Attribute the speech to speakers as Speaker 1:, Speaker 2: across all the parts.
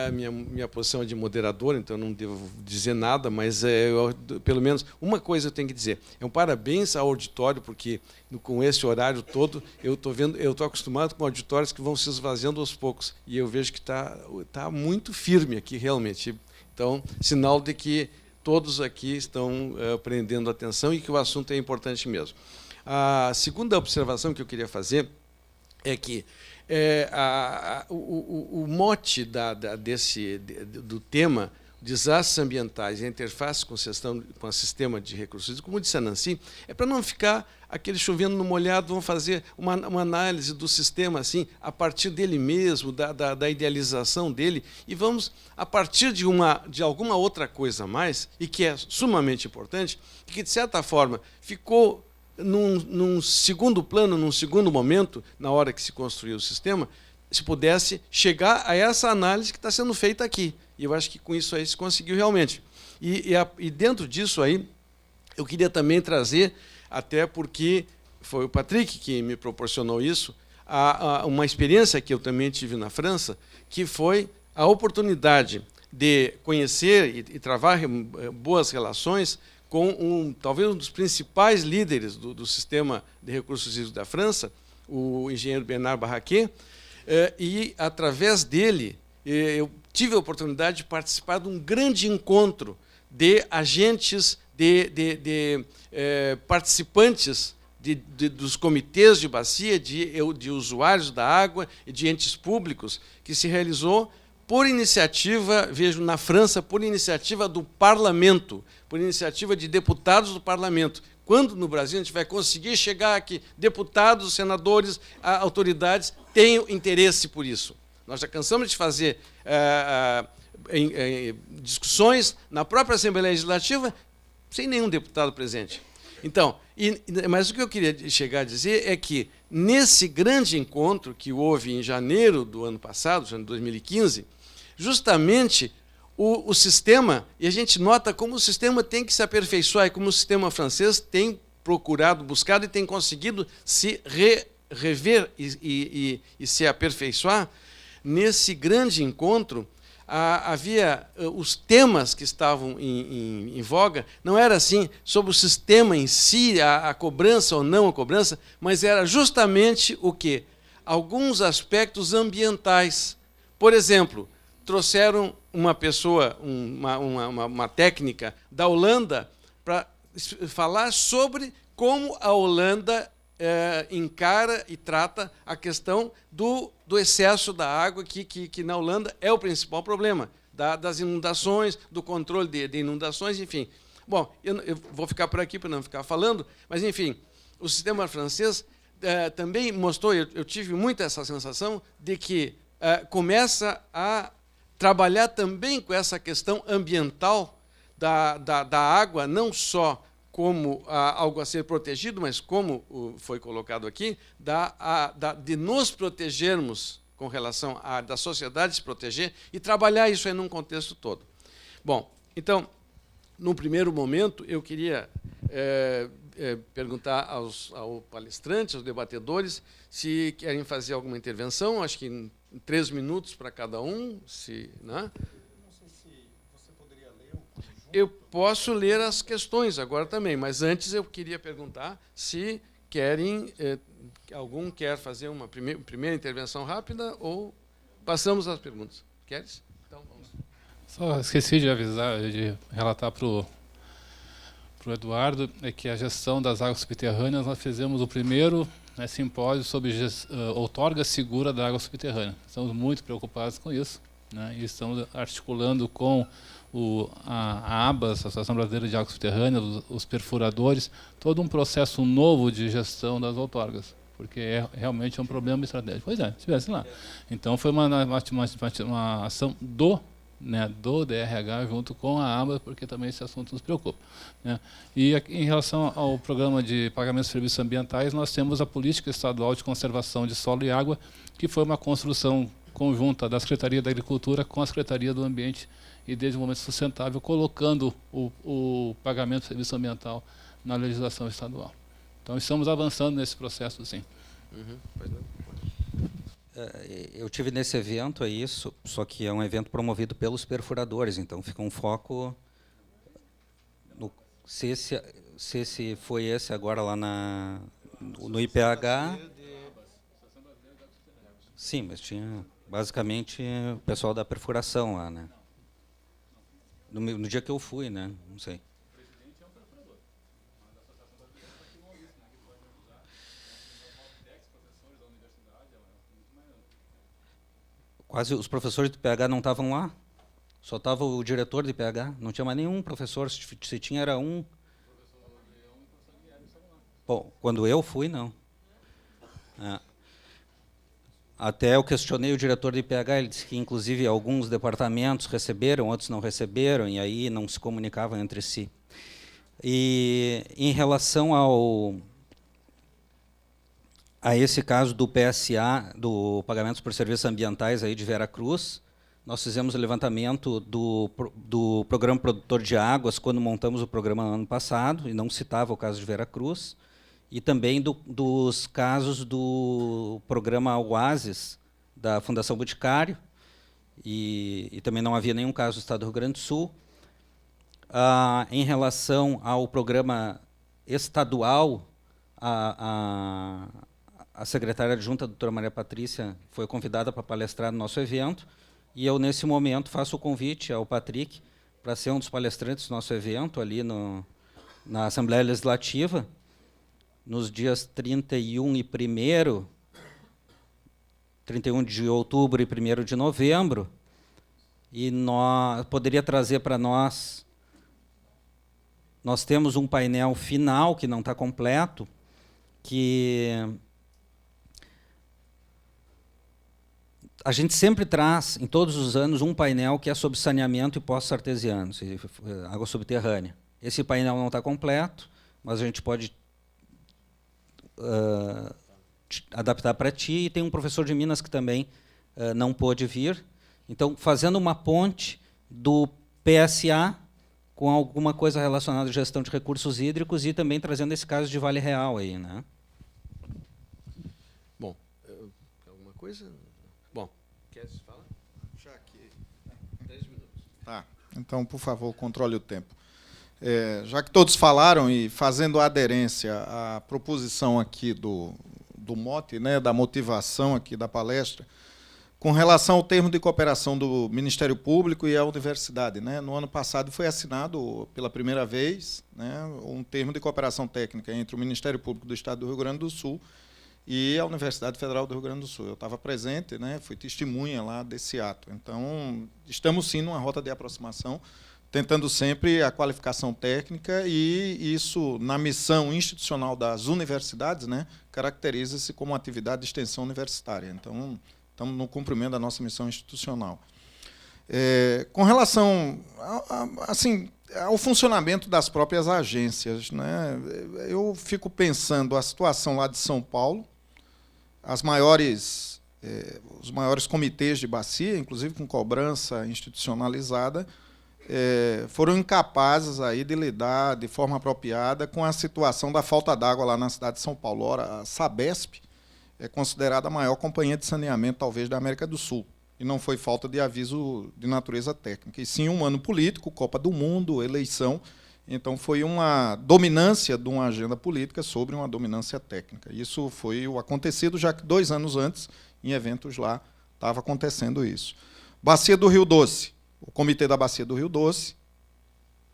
Speaker 1: a minha posição é de moderador, então eu não devo dizer nada, mas pelo menos uma coisa eu tenho que dizer. É um parabéns ao auditório, porque com esse horário todo eu estou acostumado com auditórios que vão se esvaziando aos poucos, e eu vejo que tá muito firme aqui, realmente. Então, sinal de que todos aqui estão prendendo atenção e que o assunto é importante mesmo. A segunda observação que eu queria fazer é que o mote do tema, desastres ambientais e a interface com o sistema de recursos hídricos, como disse a Nancy, é para não ficar aquele chovendo no molhado. Vamos fazer uma análise do sistema assim, a partir dele mesmo, da idealização dele, e vamos, a partir de alguma outra coisa a mais, e que é sumamente importante, e que, de certa forma, ficou num segundo plano, num segundo momento, na hora que se construiu o sistema, se pudesse chegar a essa análise que está sendo feita aqui. E eu acho que com isso aí se conseguiu realmente. E dentro disso aí, eu queria também trazer, até porque foi o Patrick que me proporcionou isso, uma experiência que eu também tive na França, que foi a oportunidade de conhecer e travar boas relações com talvez um dos principais líderes do sistema de recursos hídricos da França, o engenheiro Bernard Barraquet, e, através dele, eu tive a oportunidade de participar de um grande encontro de agentes, de participantes dos comitês de bacia, de usuários da água e de entes públicos, que se realizou por iniciativa, vejo, na França, por iniciativa do parlamento, por iniciativa de deputados do parlamento. Quando no Brasil a gente vai conseguir chegar aqui, deputados, senadores, autoridades tenham interesse por isso? Nós já cansamos de fazer discussões na própria Assembleia Legislativa sem nenhum deputado presente. Então, mas o que eu queria chegar a dizer é que, nesse grande encontro que houve em janeiro do ano passado, janeiro de 2015, justamente o sistema, e a gente nota como o sistema tem que se aperfeiçoar, e como o sistema francês tem procurado, buscado e tem conseguido se rever e se aperfeiçoar. Nesse grande encontro, havia os temas que estavam em voga, não era assim sobre o sistema em si, a cobrança ou não a cobrança, mas era justamente o quê? Alguns aspectos ambientais. Por exemplo, trouxeram uma pessoa, uma técnica da Holanda, para falar sobre como a Holanda encara e trata a questão do excesso da água, que na Holanda é o principal problema, das inundações, do controle de inundações, enfim. Bom, eu vou ficar por aqui para não ficar falando, mas, enfim, o sistema francês também mostrou, eu tive muito essa sensação, de que começa a trabalhar também com essa questão ambiental da água, não só como algo a ser protegido, mas como foi colocado aqui, de nos protegermos com relação da sociedade se proteger e trabalhar isso aí num contexto todo. Bom, então, num primeiro momento, eu queria perguntar ao palestrante, aos debatedores, se querem fazer alguma intervenção, acho que em 3 minutos para cada um, né? Eu posso ler as questões agora também, mas antes eu queria perguntar se querem, algum quer fazer uma primeira intervenção rápida ou passamos às perguntas. Queres? Então, vamos.
Speaker 2: Só esqueci de avisar, de relatar para o Eduardo, que a gestão das águas subterrâneas, nós fizemos o primeiro simpósio sobre outorga segura da água subterrânea. Estamos muito preocupados com isso, né, e estamos articulando com a ABAS, a Associação Brasileira de Águas Subterrâneas, os perfuradores, todo um processo novo de gestão das outorgas, porque realmente é um problema estratégico. Pois é, estivesse lá. Então foi uma ação do DRH junto com a ABAS, porque também esse assunto nos preocupa, né. E em relação ao programa de pagamentos de serviços ambientais, nós temos a Política Estadual de Conservação de Solo e Água, que foi uma construção conjunta da Secretaria da Agricultura com a Secretaria do Ambiente e Desenvolvimento Sustentável, colocando o pagamento de serviço ambiental na legislação estadual. Então, estamos avançando nesse processo, sim.
Speaker 1: Pois não.
Speaker 3: Eu tive nesse evento aí, só que é um evento promovido pelos perfuradores, então fica um foco no, se esse foi esse agora lá no IPH. Sim, mas tinha basicamente o pessoal da perfuração lá, né? No dia que eu fui, né? Não sei. Quase os professores do IPH não estavam lá. Só estava o diretor do IPH. Não tinha mais nenhum professor. Se tinha, era um. Bom, quando eu fui, não. Até eu questionei o diretor do IPH, ele disse que, inclusive, alguns departamentos receberam, outros não receberam, e aí não se comunicavam entre si. E, em relação a esse caso do PSA, do Pagamentos por Serviços Ambientais aí de Veracruz, nós fizemos o levantamento do Programa Produtor de Águas quando montamos o programa no ano passado, e não citava o caso de Veracruz, e também dos casos do programa Oasis, da Fundação Boticário, e também não havia nenhum caso do Estado do Rio Grande do Sul. Em relação ao programa estadual, a secretária adjunta, a doutora Maria Patrícia, foi convidada para palestrar no nosso evento, e eu, nesse momento, faço o convite ao Patrick para ser um dos palestrantes do nosso evento, ali na Assembleia Legislativa, nos dias 31 de outubro e 1º de novembro, e poderia trazer para nós temos um painel final, que não está completo, que a gente sempre traz, em todos os anos, um painel que é sobre saneamento e poços artesianos, água subterrânea. Esse painel não está completo, mas a gente pode adaptar para ti, e tem um professor de Minas que também não pôde vir. Então, fazendo uma ponte do PSA com alguma coisa relacionada à gestão de recursos hídricos e também trazendo esse caso de Vale Real aí, né?
Speaker 1: Bom, alguma coisa? Bom, quer falar?
Speaker 4: Já que
Speaker 1: 10 minutos.
Speaker 4: Tá. Então, por favor, controle o tempo. Já que todos falaram e fazendo aderência à proposição aqui do mote, né, da motivação aqui da palestra, com relação ao termo de cooperação do Ministério Público e a universidade, né, no ano passado foi assinado pela primeira vez, né, um termo de cooperação técnica entre o Ministério Público do Estado do Rio Grande do Sul e a Universidade Federal do Rio Grande do Sul. Eu estava presente, né, fui testemunha lá desse ato. Então, estamos sim numa rota de aproximação, tentando sempre a qualificação técnica, e isso, na missão institucional das universidades, né, caracteriza-se como atividade de extensão universitária. Então, estamos no cumprimento da nossa missão institucional. Com relação ao funcionamento das próprias agências, né, eu fico pensando a situação lá de São Paulo, os maiores comitês de bacia, inclusive com cobrança institucionalizada, foram incapazes aí de lidar de forma apropriada com a situação da falta d'água lá na cidade de São Paulo. Ora, a Sabesp é considerada a maior companhia de saneamento, talvez, da América do Sul. E não foi falta de aviso de natureza técnica, e sim um ano político, Copa do Mundo, eleição. Então, foi uma dominância de uma agenda política sobre uma dominância técnica. Isso foi o acontecido, já que 2 anos antes, em eventos lá, estava acontecendo isso. Bacia do Rio Doce. O Comitê da Bacia do Rio Doce,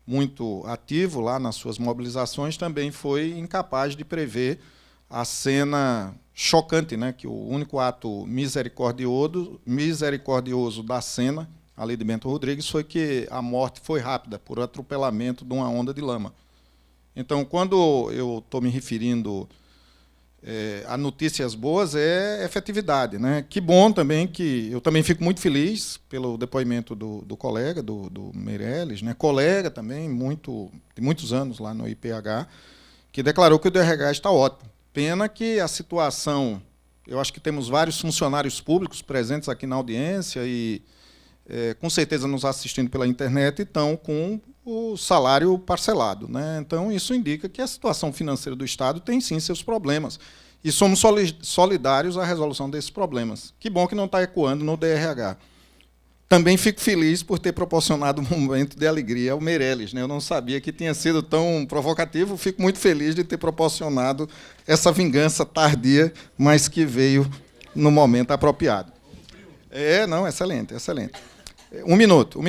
Speaker 4: muito ativo lá nas suas mobilizações, também foi incapaz de prever a cena chocante, né, que o único ato misericordioso da cena, ali de Bento Rodrigues, foi que a morte foi rápida, por atropelamento de uma onda de lama. Então, quando eu estou me referindo a notícias boas, é efetividade, né? Que bom também, que eu também fico muito feliz pelo depoimento do colega, do Meirelles, né? Colega também, de muitos anos lá no IPH, que declarou que o DRH está ótimo. Pena que a situação, eu acho que temos vários funcionários públicos presentes aqui na audiência e, com certeza, nos assistindo pela internet, estão com o salário parcelado, né? Então, isso indica que a situação financeira do Estado tem, sim, seus problemas. e somos solidários à resolução desses problemas. Que bom que não está ecoando no DRH. Também fico feliz por ter proporcionado um momento de alegria ao Meirelles, né? Eu não sabia que tinha sido tão provocativo, fico muito feliz de ter proporcionado essa vingança tardia, mas que veio no momento apropriado. Não, excelente, excelente. Um minuto.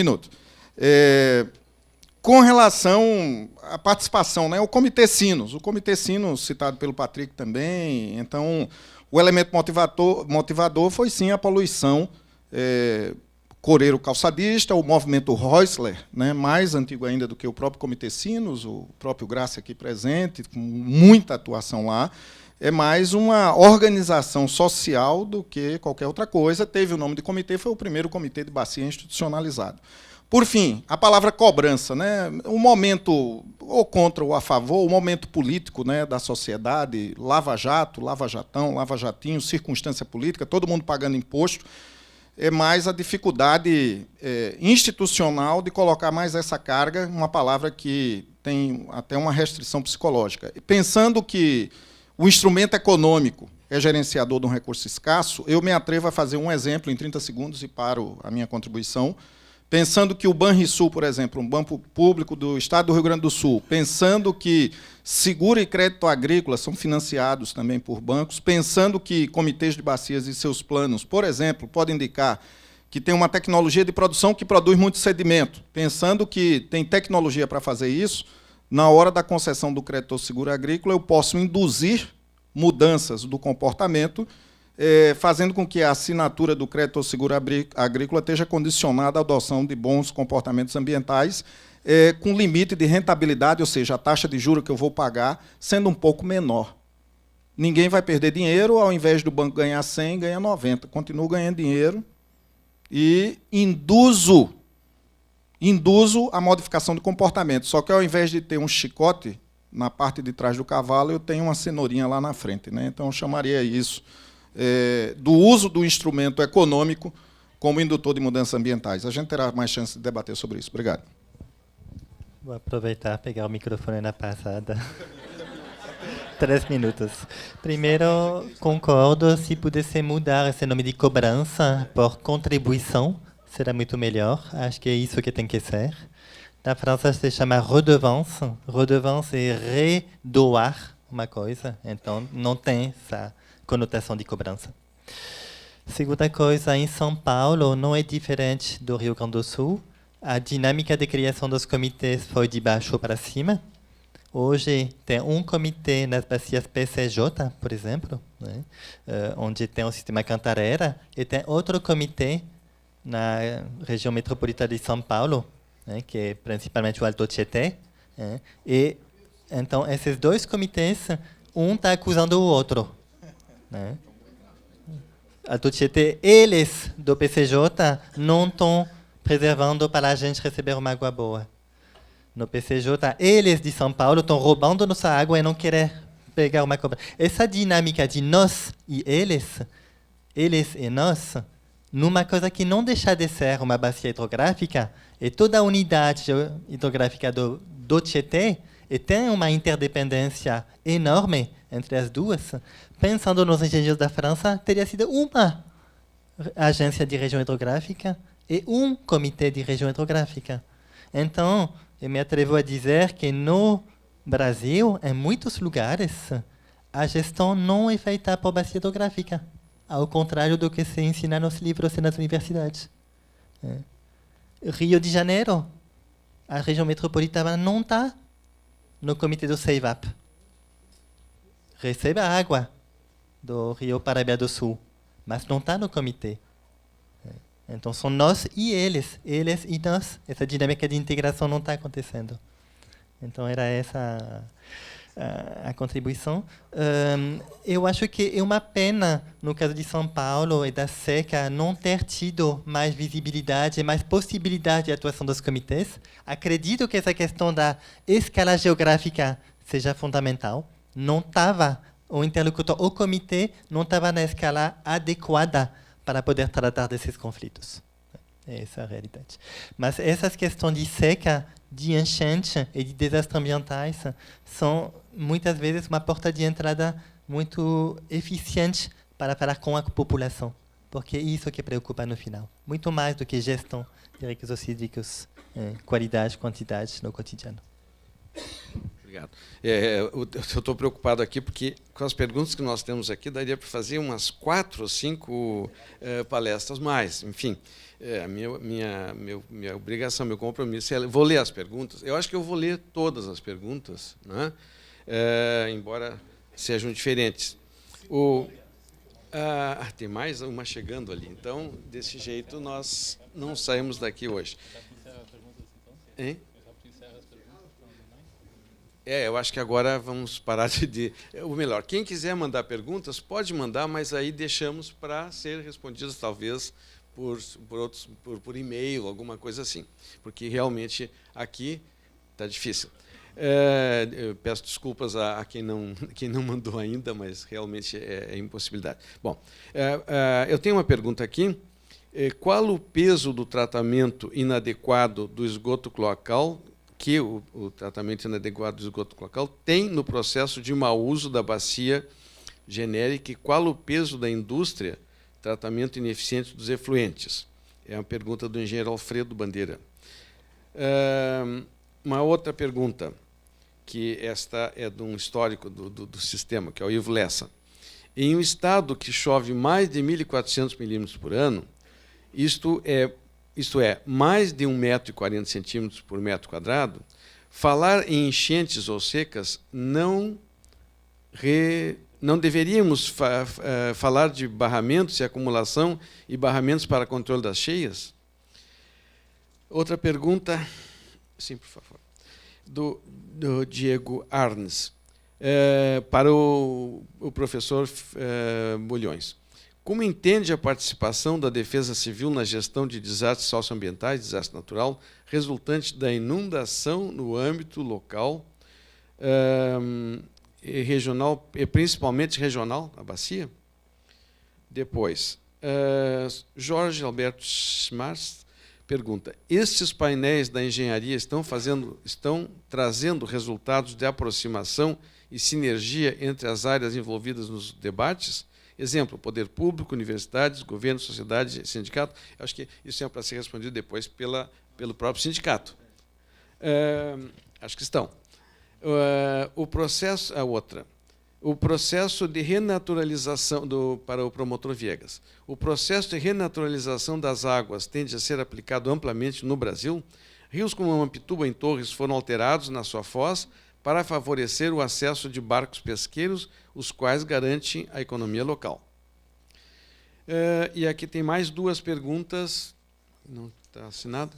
Speaker 4: Com relação à participação, né, o Comitê Sinos citado pelo Patrick também, então o elemento motivador foi sim a poluição coreiro calçadista, o movimento Reusler, né, mais antigo ainda do que o próprio Comitê Sinos, o próprio Graça aqui presente, com muita atuação lá, é mais uma organização social do que qualquer outra coisa. Teve o nome de comitê, foi o primeiro comitê de bacia institucionalizado. Por fim, a palavra cobrança, né, o momento, ou contra ou a favor, o momento político, né, da sociedade, lava-jato, lava-jatão, lava-jatinho, circunstância política, todo mundo pagando imposto, é mais a dificuldade institucional de colocar mais essa carga, uma palavra que tem até uma restrição psicológica. Pensando que o instrumento econômico é gerenciador de um recurso escasso, eu me atrevo a fazer um exemplo em 30 segundos e paro a minha contribuição. Pensando que o Banrisul, por exemplo, um banco público do Estado do Rio Grande do Sul, pensando que seguro e crédito agrícola são financiados também por bancos, pensando que comitês de bacias e seus planos, por exemplo, podem indicar que tem uma tecnologia de produção que produz muito sedimento, pensando que tem tecnologia para fazer isso, na hora da concessão do crédito ou seguro agrícola, eu posso induzir mudanças do comportamento, fazendo com que a assinatura do crédito ou seguro agrícola esteja condicionada à adoção de bons comportamentos ambientais, com limite de rentabilidade, ou seja, a taxa de juros que eu vou pagar sendo um pouco menor. Ninguém vai perder dinheiro, ao invés do banco ganhar 100, ganha 90. Continuo ganhando dinheiro e induzo a modificação do comportamento. Só que, ao invés de ter um chicote na parte de trás do cavalo, eu tenho uma cenourinha lá na frente, né? Então, eu chamaria isso do uso do instrumento econômico como indutor de mudanças ambientais. A gente terá mais chance de debater sobre isso. Obrigado.
Speaker 5: Vou aproveitar e pegar o microfone na passada. 3 minutos. Primeiro, concordo, se pudesse mudar esse nome de cobrança por contribuição, será muito melhor. Acho que é isso que tem que ser. Na França, se chama redevance. Redevance é redoar uma coisa, então não tem essa conotação de cobrança. Segunda coisa, em São Paulo, não é diferente do Rio Grande do Sul. A dinâmica de criação dos comitês foi de baixo para cima. Hoje tem um comitê nas bacias PCJ, por exemplo, né, onde tem o sistema Cantareira, e tem outro comitê na região metropolitana de São Paulo, né, que é principalmente o Alto Tietê. Né, e então esses dois comitês, um está acusando o outro. Né? Alto Tietê, eles do PCJ não estão preservando para a gente receber uma água boa. No PCJ, eles de São Paulo estão roubando nossa água e não querem pegar uma cobrança. Essa dinâmica de nós e eles e nós, numa coisa que não deixa de ser uma bacia hidrográfica, e toda a unidade hidrográfica do Tietê, e tem uma interdependência enorme entre as duas. Pensando nos engenheiros da França, teria sido uma agência de região hidrográfica e um comitê de região hidrográfica. Então, eu me atrevo a dizer que no Brasil, em muitos lugares, a gestão não é feita por bacia hidrográfica, ao contrário do que se ensina nos livros e nas universidades. Rio de Janeiro, a região metropolitana não está no comitê do CEIVAP. Recebe a água do Rio Paraíba do Sul, mas não está no comitê. Então, são nós e eles e nós. Essa dinâmica de integração não está acontecendo. Então, era essa a contribuição. Eu acho que é uma pena, no caso de São Paulo e da SECA, não ter tido mais visibilidade, mais possibilidade de atuação dos comitês. Acredito que essa questão da escala geográfica seja fundamental. Não estava, o interlocutor, o comitê, não estava na escala adequada para poder tratar desses conflitos. Essa é a realidade. Mas essas questões de seca, de enchente e de desastres ambientais são, muitas vezes, uma porta de entrada muito eficiente para falar com a população, porque é isso que preocupa no final, muito mais do que gestão de recursos hídricos, qualidade, quantidade no cotidiano.
Speaker 1: Obrigado. Eu estou preocupado aqui porque, com as perguntas que nós temos aqui, daria para fazer umas 4 ou 5 palestras mais. Enfim, a minha obrigação, meu compromisso é... Vou ler as perguntas. Eu acho que eu vou ler todas as perguntas, né? Embora sejam diferentes. Tem mais uma chegando ali. Então, desse jeito, nós não saímos daqui hoje. Hein? Eu acho que agora vamos parar de... Ou melhor, quem quiser mandar perguntas, pode mandar, mas aí deixamos para ser respondidas, talvez, por e-mail, alguma coisa assim. Porque, realmente, aqui está difícil. Eu peço desculpas a quem não mandou ainda, mas realmente é impossibilidade. Bom, eu tenho uma pergunta aqui. Qual o peso do tratamento inadequado do esgoto cloacal que o tratamento inadequado do esgoto cloacal tem no processo de mau uso da bacia genérica e qual o peso da indústria tratamento ineficiente dos efluentes? É uma pergunta do engenheiro Alfredo Bandeira. Uma outra pergunta, que esta é de um histórico do sistema, que é o Ivo Lessa. Em um estado que chove mais de 1.400 milímetros por ano, isto é, mais de 1,40 m por metro quadrado, falar em enchentes ou secas, não deveríamos falar de barramentos e acumulação e barramentos para controle das cheias? Outra pergunta, sim, por favor, do Diego Arnes, para o professor Bulhões. Como entende a participação da Defesa Civil na gestão de desastres socioambientais, desastre natural, resultante da inundação no âmbito local e regional, e principalmente regional, a bacia? Depois, Jorge Alberto Schmarz pergunta: estes painéis da engenharia estão trazendo resultados de aproximação e sinergia entre as áreas envolvidas nos debates? Exemplo, poder público, universidades, governo, sociedade, sindicato. Acho que isso é para ser respondido depois pelo próprio sindicato. Acho que estão. O processo de renaturalização, para o promotor Viegas. O processo de renaturalização das águas tende a ser aplicado amplamente no Brasil. Rios como Mampituba, em Torres, foram alterados na sua foz para favorecer o acesso de barcos pesqueiros, os quais garantem a economia local. E aqui tem mais 2 perguntas, não está assinado.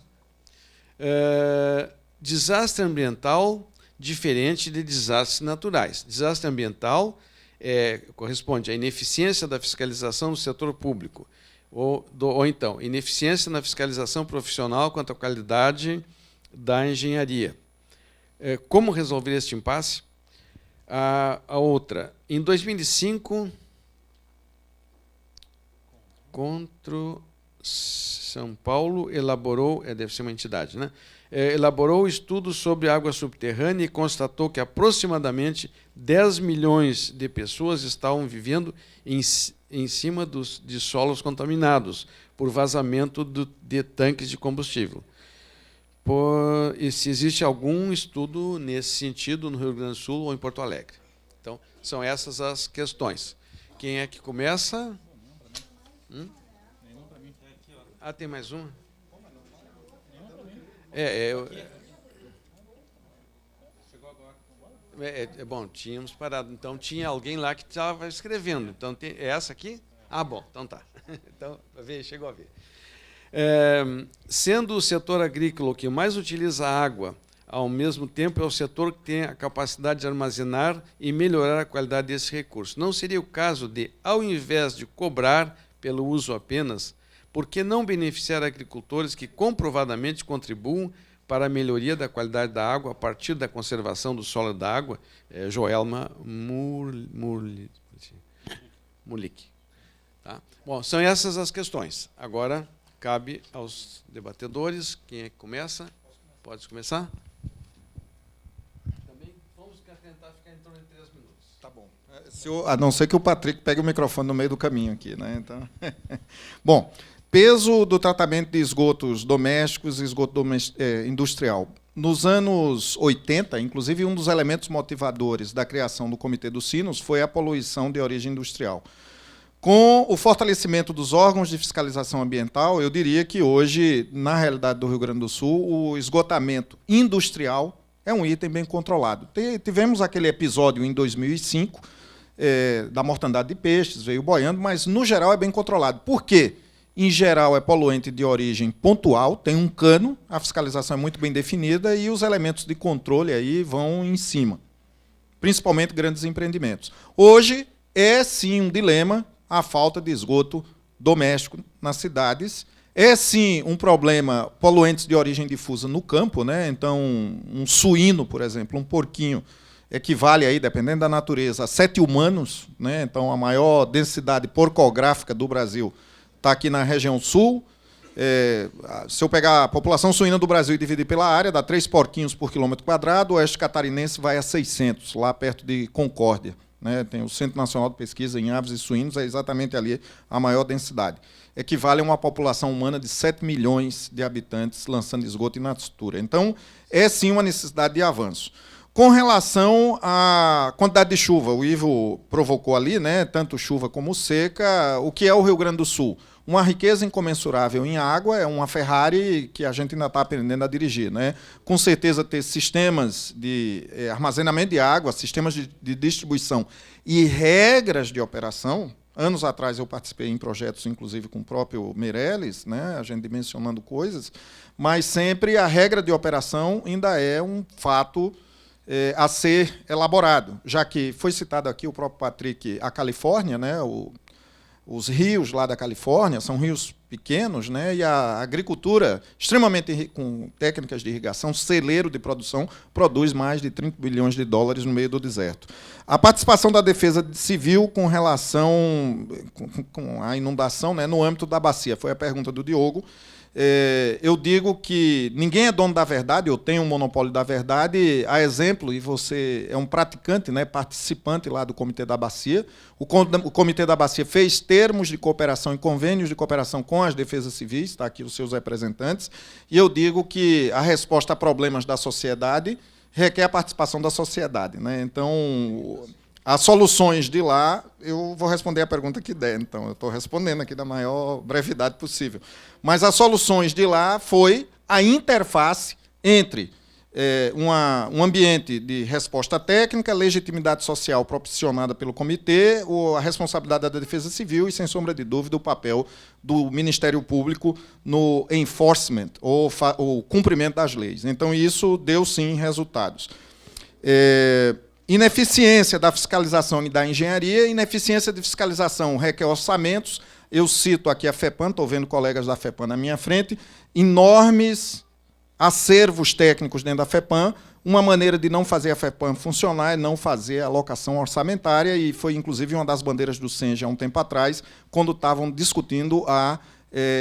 Speaker 1: Desastre ambiental diferente de desastres naturais. Desastre ambiental corresponde à ineficiência da fiscalização do setor público, ou então, ineficiência na fiscalização profissional quanto à qualidade da engenharia. Como resolver este impasse? A outra, em 2005, Contro São Paulo elaborou, deve ser uma entidade, né? Elaborou estudos sobre água subterrânea e constatou que aproximadamente 10 milhões de pessoas estavam vivendo em cima de solos contaminados por vazamento de tanques de combustível. E se existe algum estudo nesse sentido no Rio Grande do Sul ou em Porto Alegre. Então, são essas as questões. Quem é que começa? Tem mais uma? Bom, tínhamos parado. Então, tinha alguém lá que estava escrevendo. Então, é essa aqui? Bom, então tá. Então, chegou a ver. Sendo o setor agrícola o que mais utiliza água, ao mesmo tempo é o setor que tem a capacidade de armazenar e melhorar a qualidade desse recurso. Não seria o caso de, ao invés de cobrar pelo uso apenas, por que não beneficiar agricultores que comprovadamente contribuem para a melhoria da qualidade da água a partir da conservação do solo da água? Joelma Mulik. Tá? Bom, são essas as questões. Agora cabe aos debatedores. Quem é que começa? Pode começar? Também vamos tentar ficar em torno de 3 minutos.
Speaker 4: Tá bom. A não ser que o Patrick pegue o microfone no meio do caminho aqui, né? Então, bom, peso do tratamento de esgotos domésticos e esgoto industrial. Nos anos 80, inclusive, um dos elementos motivadores da criação do Comitê dos Sinos foi a poluição de origem industrial. Com o fortalecimento dos órgãos de fiscalização ambiental, eu diria que hoje, na realidade do Rio Grande do Sul, o esgotamento industrial é um item bem controlado. Tivemos aquele episódio em 2005, da mortandade de peixes, veio boiando, mas, no geral, é bem controlado. Por quê? Em geral, é poluente de origem pontual, tem um cano, a fiscalização é muito bem definida e os elementos de controle aí vão em cima, principalmente grandes empreendimentos. Hoje, é sim um dilema a falta de esgoto doméstico nas cidades. É sim um problema poluentes de origem difusa no campo, né? Então, um suíno, por exemplo, um porquinho, equivale aí, dependendo da natureza, a 7 humanos, né? Então, a maior densidade porcográfica do Brasil está aqui na região sul. Se eu pegar a população suína do Brasil e dividir pela área, dá 3 porquinhos por quilômetro quadrado, o oeste catarinense vai a 600, lá perto de Concórdia, né? Tem o Centro Nacional de Pesquisa em Aves e Suínos, é exatamente ali a maior densidade. Equivale a uma população humana de 7 milhões de habitantes lançando esgoto in natura. Então, é sim uma necessidade de avanço. Com relação à quantidade de chuva, o Ivo provocou ali, né, tanto chuva como seca, o que é o Rio Grande do Sul? Uma riqueza incomensurável em água, é uma Ferrari que a gente ainda está aprendendo a dirigir, né? Com certeza ter sistemas de armazenamento de água, sistemas de distribuição e regras de operação. Anos atrás eu participei em projetos, inclusive com o próprio Meirelles, né, a gente dimensionando coisas, mas sempre a regra de operação ainda é um fato a ser elaborado, já que foi citado aqui o próprio Patrick, a Califórnia, né, os rios lá da Califórnia são rios pequenos, né, e a agricultura, extremamente com técnicas de irrigação, celeiro de produção, produz mais de 30 bilhões de dólares no meio do deserto. A participação da Defesa Civil com relação com a inundação, né, no âmbito da bacia, foi a pergunta do Diogo. Eu digo que ninguém é dono da verdade, eu tenho um monopólio da verdade, a exemplo, e você é um praticante, né, participante lá do Comitê da Bacia. O Comitê da Bacia fez termos de cooperação e convênios de cooperação com as defesas civis, está aqui os seus representantes, e eu digo que a resposta a problemas da sociedade requer a participação da sociedade, né? Então, as soluções de lá, eu vou responder a pergunta que der, então, eu estou respondendo aqui da maior brevidade possível. Mas as soluções de lá foi a interface entre um ambiente de resposta técnica, legitimidade social propiciada pelo comitê, a responsabilidade da Defesa Civil e, sem sombra de dúvida, o papel do Ministério Público no enforcement, ou cumprimento das leis. Então, isso deu, sim, resultados. Ineficiência da fiscalização e da engenharia. Ineficiência de fiscalização requer orçamentos. Eu cito aqui a FEPAM, estou vendo colegas da FEPAM na minha frente, enormes acervos técnicos dentro da FEPAM. Uma maneira de não fazer a FEPAM funcionar é não fazer a alocação orçamentária, e foi, inclusive, uma das bandeiras do SENGE há um tempo atrás, quando estavam discutindo a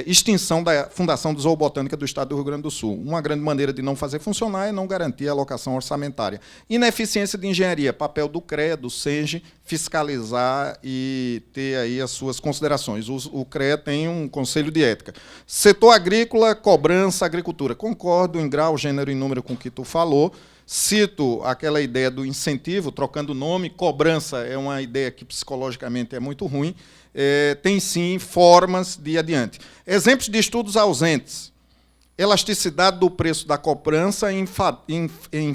Speaker 4: extinção da Fundação de Zoobotânica do Estado do Rio Grande do Sul. Uma grande maneira de não fazer funcionar é não garantir a alocação orçamentária. Ineficiência de engenharia, papel do CREA, do SENGE, fiscalizar e ter aí as suas considerações. O CREA tem um conselho de ética. Setor agrícola, cobrança, agricultura. Concordo em grau, gênero e número com o que tu falou. Cito aquela ideia do incentivo, trocando nome. Cobrança é uma ideia que psicologicamente é muito ruim. Tem, sim, formas de ir adiante. Exemplos de estudos ausentes. Elasticidade do preço da cobrança em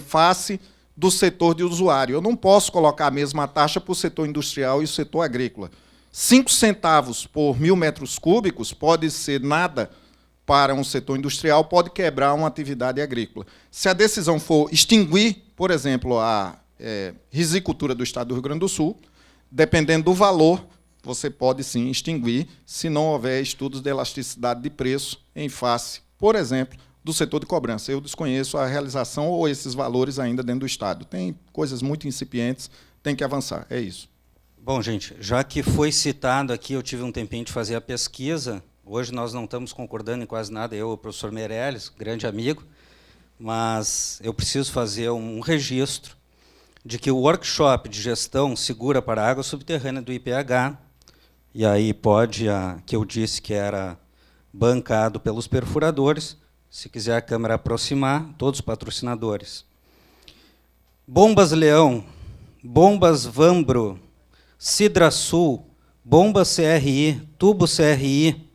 Speaker 4: face do setor de usuário. Eu não posso colocar a mesma taxa para o setor industrial e o setor agrícola. 5 centavos por 1.000 metros cúbicos pode ser nada para um setor industrial, pode quebrar uma atividade agrícola. Se a decisão for extinguir, por exemplo, a risicultura do Estado do Rio Grande do Sul, dependendo do valor, você pode, sim, extinguir, se não houver estudos de elasticidade de preço em face, por exemplo, do setor de cobrança. Eu desconheço a realização ou esses valores ainda dentro do Estado. Tem coisas muito incipientes, tem que avançar, é isso.
Speaker 3: Bom, gente, já que foi citado aqui, eu tive um tempinho de fazer a pesquisa. Hoje nós não estamos concordando em quase nada, eu e o professor Meirelles, grande amigo, mas eu preciso fazer um registro. de que o workshop de gestão segura para a água subterrânea do IPH, e aí pode, que eu disse que era bancado pelos perfuradores, se quiser a câmera aproximar, todos os patrocinadores. Bombas Leão, Bombas Vambro, Sidrasul, Bombas CRI, Tubo CRI,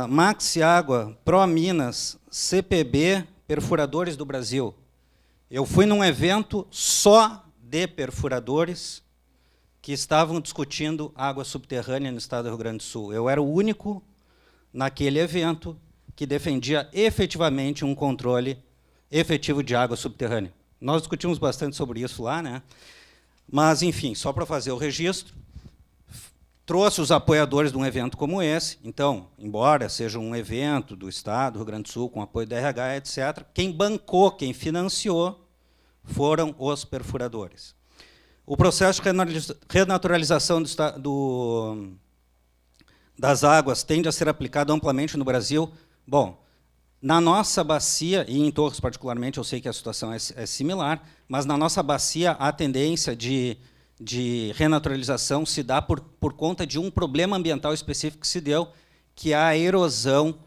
Speaker 3: Maxi Água, Pro Minas, CPB, Perfuradores do Brasil. Eu fui num evento só de perfuradores que estavam discutindo água subterrânea no estado do Rio Grande do Sul. Eu era o único naquele evento que defendia efetivamente um controle efetivo de água subterrânea. Nós discutimos bastante sobre isso lá, né? Mas, enfim, só para fazer o registro, trouxe os apoiadores de um evento como esse. Então, embora seja um evento do Estado do Rio Grande do Sul, com apoio da RH, etc., quem bancou, quem financiou, foram os perfuradores. O processo de renaturalização das águas tende a ser aplicado amplamente no Brasil. Bom, na nossa bacia, e em Torres particularmente, eu sei que a situação é similar, mas na nossa bacia a tendência de renaturalização se dá por conta de um problema ambiental específico que se deu, que é a erosão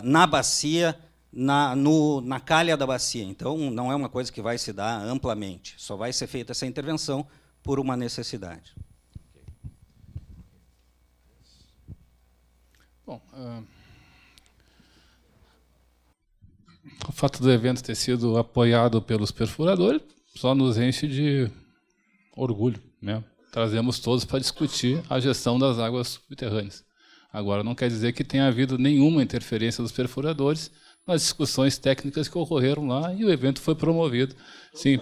Speaker 3: na bacia, na calha da bacia. Então, não é uma coisa que vai se dar amplamente, só vai ser feita essa intervenção por uma necessidade.
Speaker 2: Bom, o fato do evento ter sido apoiado pelos perfuradores só nos enche de orgulho, né? Trazemos todos para discutir a gestão das águas subterrâneas. Agora, não quer dizer que tenha havido nenhuma interferência dos perfuradores nas discussões técnicas que ocorreram lá e o evento foi promovido. Sim.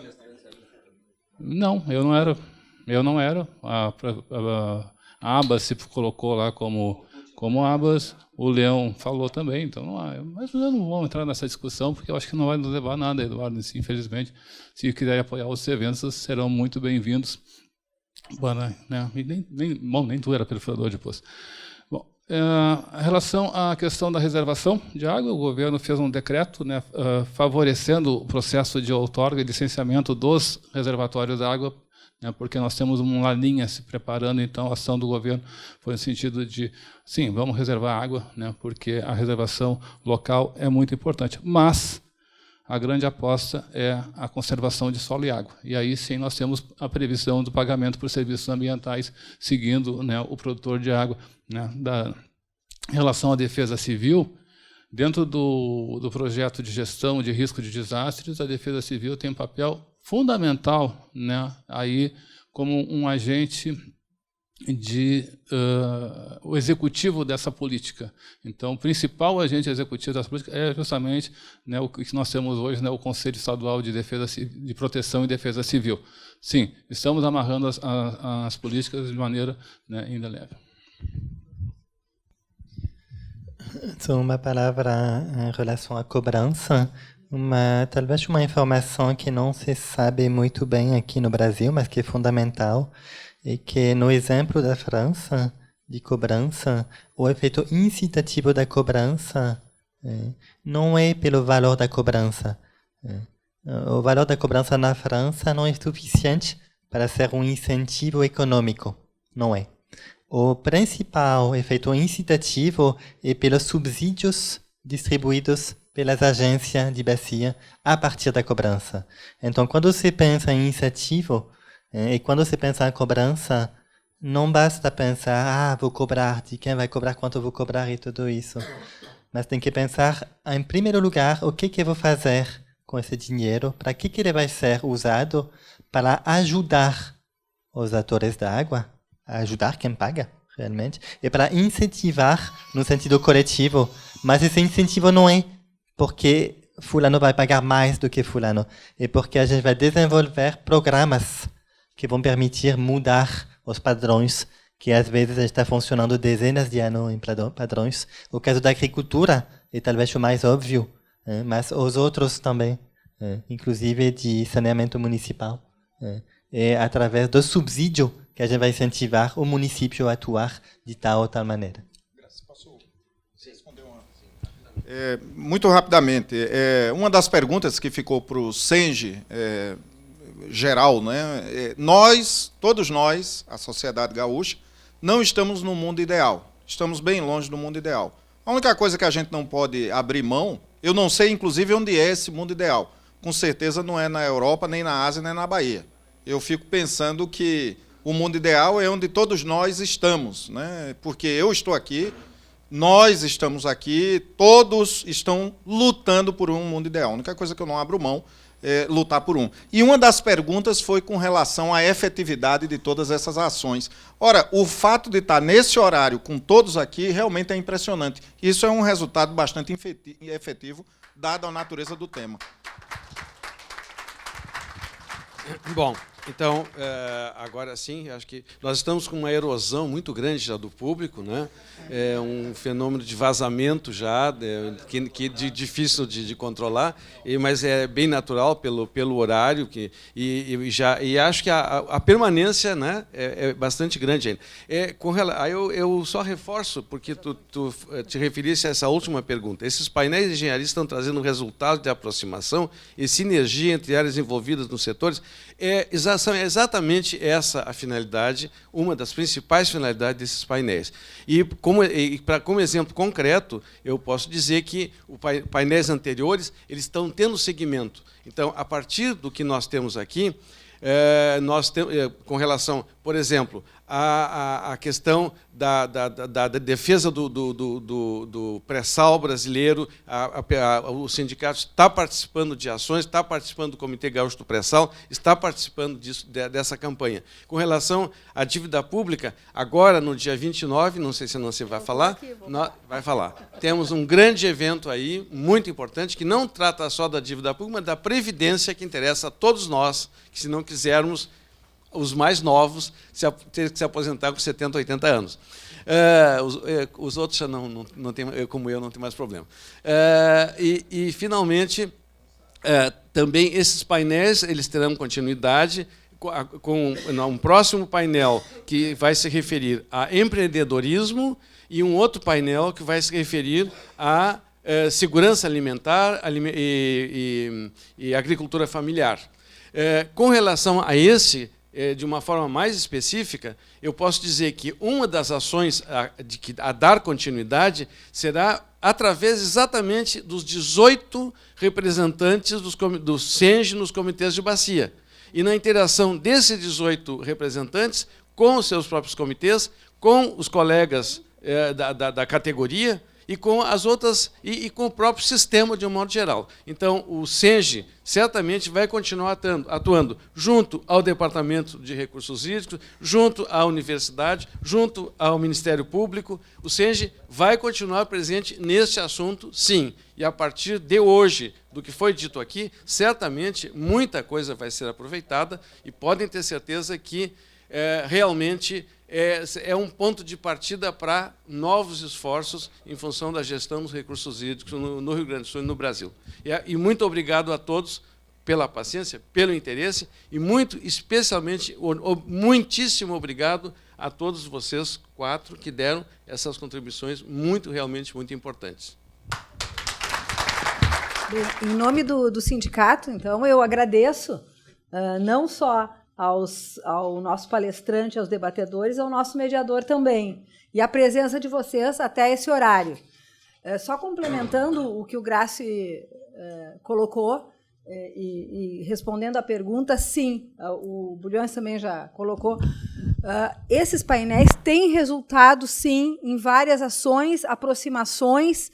Speaker 2: Não, eu não era. A Abas se colocou lá como Abas, o Leão falou também, então não há. Mas eu não vou entrar nessa discussão, porque eu acho que não vai nos levar a nada, Eduardo. Infelizmente, se quiser apoiar os eventos, serão muito bem-vindos. Bom, né? Nem tu era perfurador depois. Bom, em relação à questão da reservação de água, o governo fez um decreto, né, favorecendo o processo de outorga e licenciamento dos reservatórios de água, né, porque nós temos uma linha se preparando, então a ação do governo foi no sentido de, sim, vamos reservar água, né, porque a reservação local é muito importante, mas a grande aposta é a conservação de solo e água. E aí sim nós temos a previsão do pagamento por serviços ambientais, seguindo, né, o produtor de água, né, em relação à defesa civil. Dentro do projeto de gestão de risco de desastres, a defesa civil tem um papel fundamental, né, aí como um agente o executivo dessa política. Então, o principal agente executivo dessa política é justamente, né, o que nós temos hoje, né, o Conselho Estadual de Proteção e Defesa Civil. Sim, estamos amarrando as políticas de maneira, né, ainda leve.
Speaker 5: Então, uma palavra em relação à cobrança, talvez uma informação que não se sabe muito bem aqui no Brasil, mas que é fundamental, é que no exemplo da França, de cobrança, o efeito incitativo da cobrança não é pelo valor da cobrança. O valor da cobrança na França não é suficiente para ser um incentivo econômico, não é. O principal efeito incitativo é pelos subsídios distribuídos pelas agências de bacia a partir da cobrança. Então, quando se pensa em incentivo, e quando se pensa em cobrança, não basta pensar, vou cobrar, de quem vai cobrar, quanto eu vou cobrar e tudo isso. Mas tem que pensar, em primeiro lugar, o que eu vou fazer com esse dinheiro, para que ele vai ser usado para ajudar os atores da água, ajudar quem paga, realmente, e para incentivar no sentido coletivo. Mas esse incentivo não é porque fulano vai pagar mais do que fulano, é porque a gente vai desenvolver programas que vão permitir mudar os padrões, que às vezes está funcionando dezenas de anos em padrões. O caso da agricultura é talvez o mais óbvio, mas os outros também, inclusive de saneamento municipal. É através do subsídio que a gente vai incentivar o município a atuar de tal ou tal maneira.
Speaker 4: Muito rapidamente, uma das perguntas que ficou para o Senji, geral, né? Nós, todos nós, a sociedade gaúcha, não estamos no mundo ideal. Estamos bem longe do mundo ideal. A única coisa que a gente não pode abrir mão, eu não sei, inclusive, onde é esse mundo ideal. Com certeza não é na Europa, nem na Ásia, nem na Bahia. Eu fico pensando que o mundo ideal é onde todos nós estamos, né? Porque eu estou aqui, nós estamos aqui, todos estão lutando por um mundo ideal. A única coisa que eu não abro mão é lutar por um. E uma das perguntas foi com relação à efetividade de todas essas ações. Ora, o fato de estar nesse horário com todos aqui realmente é impressionante. Isso é um resultado bastante efetivo, dada a natureza do tema.
Speaker 1: Bom, então, agora sim, acho que nós estamos com uma erosão muito grande já do público, né? É um fenômeno de vazamento já, que é difícil de controlar, mas é bem natural pelo horário, e acho que a permanência, né, é bastante grande ainda. Eu só reforço, porque tu te referisse a essa última pergunta. Esses painéis de engenharia estão trazendo resultados de aproximação e sinergia entre áreas envolvidas nos setores. É exatamente essa a finalidade, uma das principais finalidades desses painéis. E como exemplo concreto, eu posso dizer que os painéis anteriores eles estão tendo seguimento. Então, a partir do que nós temos aqui, nós temos, com relação, por exemplo, a questão da defesa do pré-sal brasileiro, o sindicato está participando de ações, está participando do Comitê Gaúcho do Pré-sal, está participando dessa campanha. Com relação à dívida pública, agora, no dia 29, não sei se você vai falar, vai falar. Temos um grande evento aí, muito importante, que não trata só da dívida pública, mas da previdência que interessa a todos nós, que se não quisermos, os mais novos ter que se aposentar com 70, 80 anos. Os outros já não tem, como eu, não tem mais problema. Finalmente, também esses painéis eles terão continuidade com um próximo painel que vai se referir a empreendedorismo e um outro painel que vai se referir a segurança alimentar e agricultura familiar. Com relação a esse, de uma forma mais específica, eu posso dizer que uma das ações a dar continuidade será através exatamente dos 18 representantes do SENGE nos comitês de bacia. E na interação desses 18 representantes com os seus próprios comitês, com os colegas da categoria, e com as outras e com o próprio sistema de um modo geral. Então, o SENGE certamente vai continuar atuando junto ao Departamento de Recursos Hídricos, junto à universidade, junto ao Ministério Público. O SENGE vai continuar presente neste assunto, sim. E a partir de hoje, do que foi dito aqui, certamente muita coisa vai ser aproveitada e podem ter certeza que realmente é um ponto de partida para novos esforços em função da gestão dos recursos hídricos no Rio Grande do Sul e no Brasil. E muito obrigado a todos pela paciência, pelo interesse, e especialmente, muitíssimo obrigado a todos vocês 4 que deram essas contribuições realmente muito importantes.
Speaker 6: Bem, em nome do sindicato, então, eu agradeço não só ao nosso palestrante, aos debatedores, ao nosso mediador também. E a presença de vocês até esse horário. Só complementando o que o Graci colocou, e respondendo à pergunta, sim, o Bulhões também já colocou, esses painéis têm resultado, sim, em várias ações, aproximações,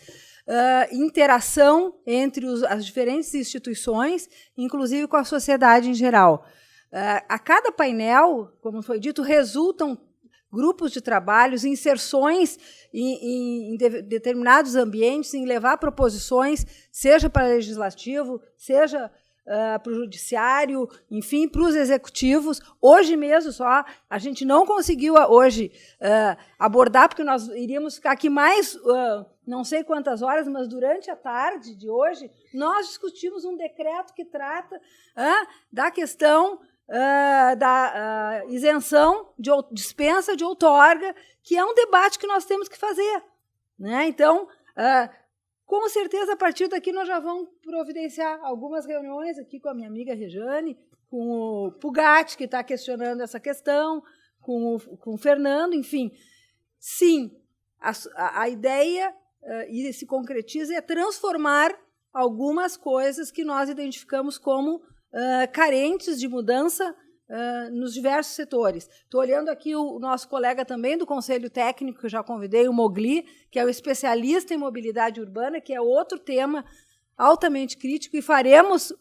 Speaker 6: interação entre as diferentes instituições, inclusive com a sociedade em geral. A cada painel, como foi dito, resultam grupos de trabalhos, inserções em determinados ambientes, em levar proposições, seja para o legislativo, seja para o judiciário, enfim, para os executivos. Hoje mesmo só, a gente não conseguiu hoje abordar, porque nós iríamos ficar aqui mais não sei quantas horas, mas durante a tarde de hoje, nós discutimos um decreto que trata da questão da isenção de dispensa de outorga, que é um debate que nós temos que fazer, né? Então, Com certeza, a partir daqui, nós já vamos providenciar algumas reuniões aqui com a minha amiga Rejane, com o Pugatti, que está questionando essa questão, com o Fernando, enfim. Sim, a ideia, e se concretiza, é transformar algumas coisas que nós identificamos como carentes de mudança nos diversos setores. Estou olhando aqui o nosso colega também do Conselho Técnico, que eu já convidei, o Mogli, que é o especialista em mobilidade urbana, que é outro tema altamente crítico, e faremos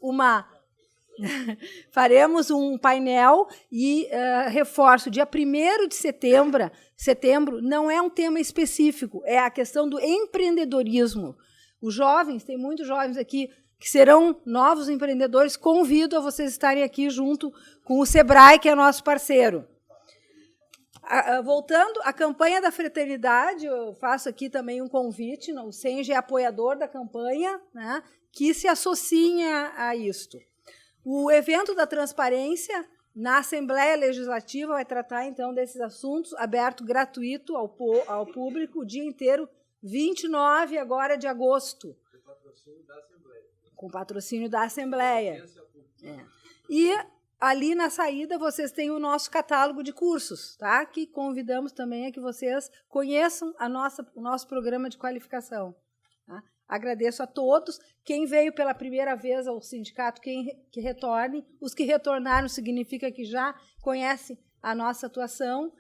Speaker 6: um painel e reforço, dia 1º de setembro não é um tema específico, é a questão do empreendedorismo. Os jovens, tem muitos jovens aqui que serão novos empreendedores, convido a vocês estarem aqui junto com o Sebrae, que é nosso parceiro. Voltando à campanha da fraternidade, eu faço aqui também um convite, o Senge é apoiador da campanha, né, que se associem a isto. O evento da transparência na Assembleia Legislativa vai tratar, então, desses assuntos, aberto gratuito ao público o dia inteiro, 29 agora de agosto. Com patrocínio da Assembleia. E ali na saída vocês têm o nosso catálogo de cursos, tá? Que convidamos também a que vocês conheçam o nosso programa de qualificação. Tá? Agradeço a todos. Quem veio pela primeira vez ao sindicato, que retorne. Os que retornaram significa que já conhecem a nossa atuação.